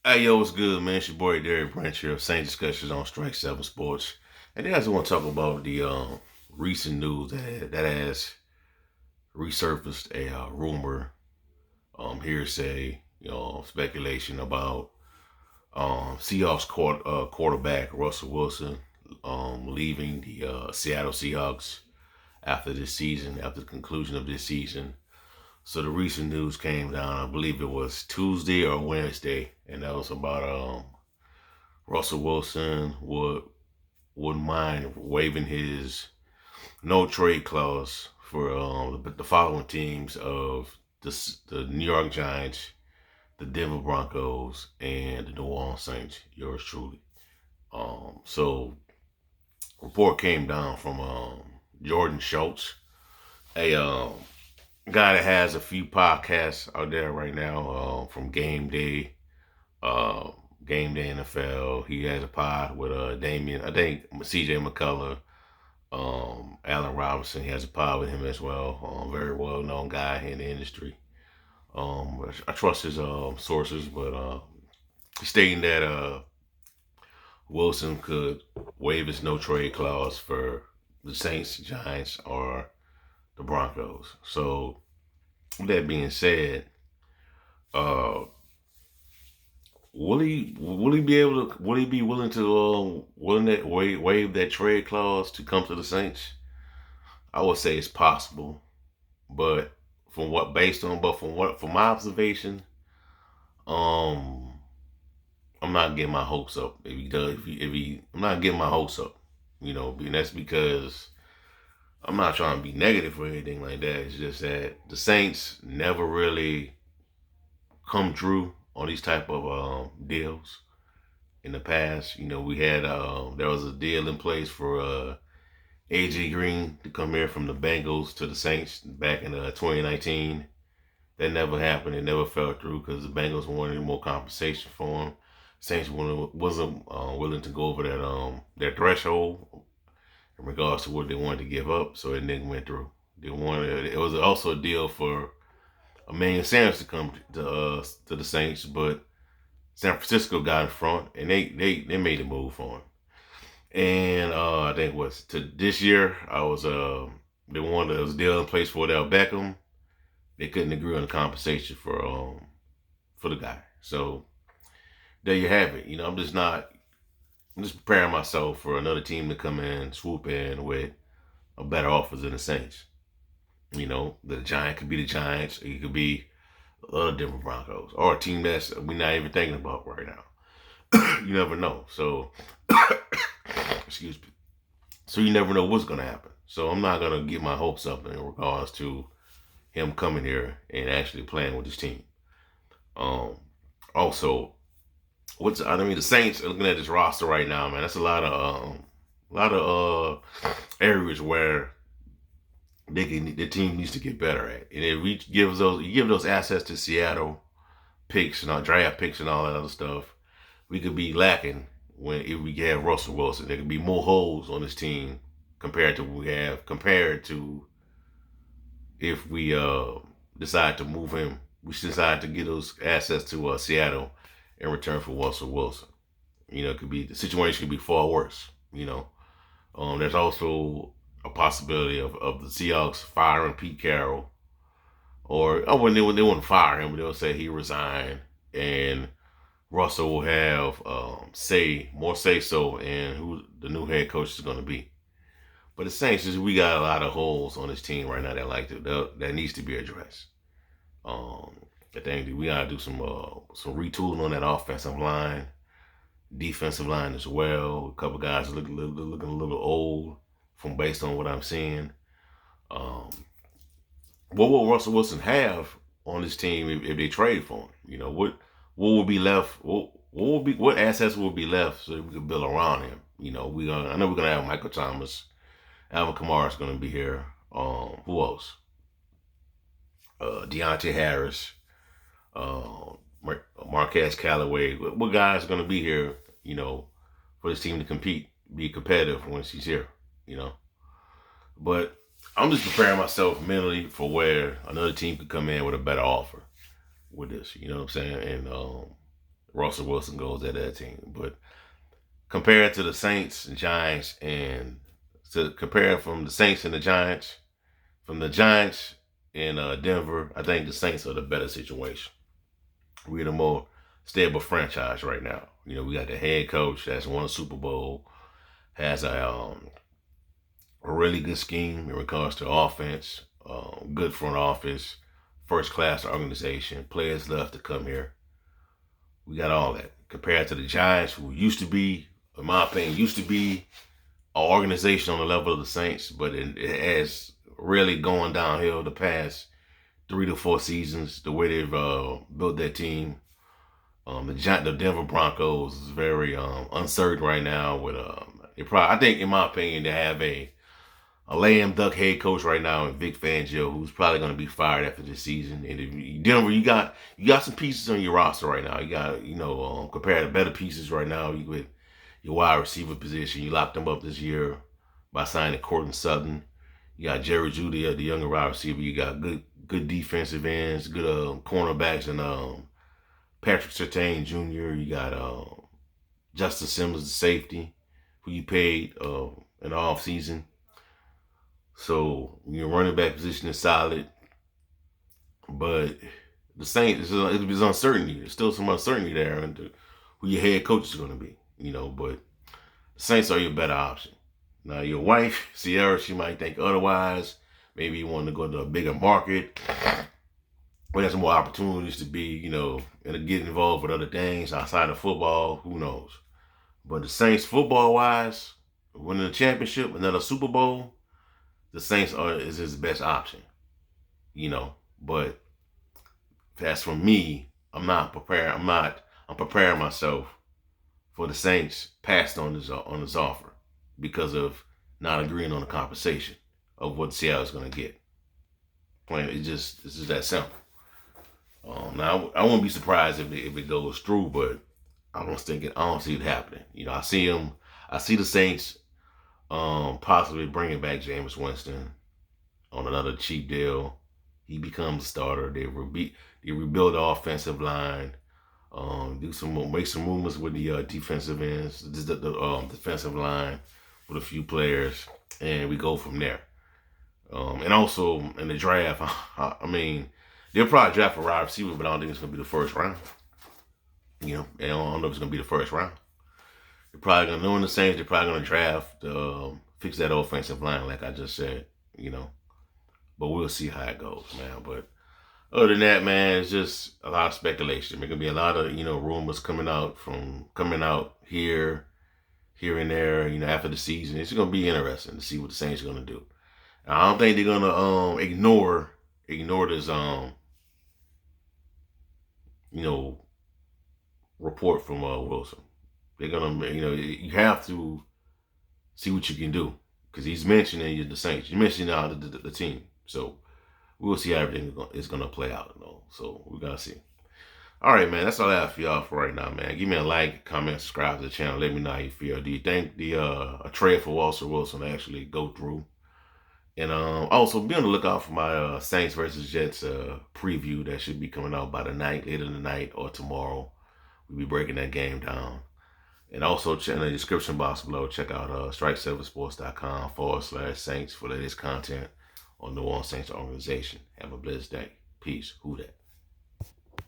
Hey, yo, what's good, man? It's your boy Derek Branch here of Same Discussions on Strike 7 Sports. And I just want to talk about the recent news that has resurfaced a rumor, hearsay, speculation about Seahawks quarterback Russell Wilson leaving the Seattle Seahawks after this season, after the conclusion of this season. So the recent news came down, I believe it was Tuesday or Wednesday, and that was about Russell Wilson wouldn't mind waiving his no trade clause for the following teams of the New York Giants, the Denver Broncos, and the New Orleans Saints. Yours truly. So report came down from Jordan Schultz, a guy that has a few podcasts out there right now from uh, Game Day NFL. He has a pod with Damian, I think CJ McCullough, Allen Robinson. He has a pod with him as well. Very well known guy in the industry. I trust his sources, but he's stating that Wilson could waive his no trade clause for the Saints, Giants, or the Broncos. So, with that being said, uh, will he be willing to waive that trade clause to come to the Saints? I would say it's possible, but from my observation, um, I'm not getting my hopes up. If he does, I'm not getting my hopes up. And that's because I'm not trying to be negative or anything like that. It's just that the Saints never really come true on these type of deals in the past. We had there was a deal in place for AJ Green to come here from the Bengals to the Saints back in 2019. That never happened. It never fell through because the Bengals wanted more compensation for him. Saints wasn't willing to go over their threshold in regards to what they wanted to give up, so it didn't went through. It was also a deal for Emmanuel Sanders to come to the Saints, but San Francisco got in front and they made a move for him. And I think it was to this year I was they wanted there was a deal in place for Odell Beckham. They couldn't agree on the compensation for the guy. So there you have it. I'm just preparing myself for another team to come in, swoop in with a better offer than the Saints. The Giant could be the Giants, or it could be the other Denver Broncos, or a team that's we're not even thinking about right now. You never know. So, excuse me. So you never know what's going to happen. So I'm not going to get my hopes up in regards to him coming here and actually playing with his team. Also, the Saints looking at this roster right now, man. That's a lot of areas where the team needs to get better at. And if we give those assets to Seattle, picks and our draft picks and all that other stuff, we could be lacking if we have Russell Wilson. There could be more holes on this team compared to what we have, compared to if we decide to move him. We decide to get those assets to Seattle in return for Russell Wilson. It could be the situation could be far worse. There's also a possibility of the Seahawks firing Pete Carroll, or when they wouldn't fire him, but they'll say he resigned, and Russell will have more say so in who the new head coach is going to be. But the Saints is we got a lot of holes on this team right now that needs to be addressed. I think we gotta do some retooling on that offensive line, defensive line as well. A couple guys looking a little old from based on what I'm seeing. What will Russell Wilson have on his team if they trade for him? What will be left? What assets will be left so we can build around him? I know we're gonna have Michael Thomas, Alvin Kamara is gonna be here. Who else? Deontay Harris, Marquez Callaway. What guys are going to be here, for this team to compete, be competitive when she's here, But I'm just preparing myself mentally for where another team could come in with a better offer with this, you know what I'm saying? And Russell Wilson goes at that team. But compared to the Saints and Giants, and to compare from the Saints and the Giants, from the Giants in Denver, I think the Saints are the better situation. We're the more stable franchise right now. We got the head coach that's won a Super Bowl, has a really good scheme in regards to offense, good front office, first class organization. Players love to come here. We got all that compared to the Giants, who used to be, in my opinion, used to be an organization on the level of the Saints, but it has really gone downhill the past 3 to 4 seasons. The way they've built their team, the Denver Broncos is very uncertain right now. With I think, in my opinion, they have a lame duck head coach right now in Vic Fangio, who's probably going to be fired after this season. And if Denver, you got some pieces on your roster right now. You got compared to better pieces right now. You with your wide receiver position, you locked them up this year by signing Courtland Sutton. You got Jerry Jeudy, the younger wide receiver. You got good defensive ends, good cornerbacks, and Patrick Surtain Jr. You got Justin Simmons, the safety, who you paid in the offseason. So your running back position is solid, but the Saints, it's uncertainty. There's still some uncertainty there into who your head coach is going to be. But the Saints are your better option. Now your wife, Sierra, she might think otherwise. Maybe you want to go to a bigger market where there's more opportunities to be, and get involved with other things outside of football. Who knows? But the Saints, football-wise, winning a championship, another Super Bowl, the Saints is his best option. But as for me, I'm not prepared. I'm preparing myself for the Saints passed on this offer because of not agreeing on the compensation of what Seattle's going to get. It's just that simple. Now I won't be surprised if it goes through, but I don't see it happening. I see the Saints possibly bringing back Jameis Winston on another cheap deal. He becomes a starter. They rebuild the offensive line. Make some movements with the defensive ends, the defensive line with a few players, and we go from there. And also in the draft, I mean, they'll probably draft a wide receiver, but I don't think it's going to be the first round. I don't know if it's going to be the first round. They're probably going to, knowing the Saints, they're probably going to draft, fix that offensive line, like I just said, But we'll see how it goes, man. But other than that, man, it's just a lot of speculation. There's going to be a lot of, rumors coming out here and there, after the season. It's going to be interesting to see what the Saints are going to do. I don't think they're going to ignore this, report from Wilson. They're going to, you have to see what you can do because he's mentioning the Saints. You mentioned the team. So we'll see how everything is going to play out. So we got to see. All right, man. That's all I have for y'all for right now, man. Give me a like, comment, subscribe to the channel. Let me know how you feel. Do you think a trade for Russell Wilson actually go through? And also be on the lookout for my Saints versus Jets preview that should be coming out by later tonight or tomorrow. We'll be breaking that game down. And also check in the description box below. Check out strike7sports.com/Saints for latest content on the New Orleans Saints organization. Have a blessed day. Peace. Who dat?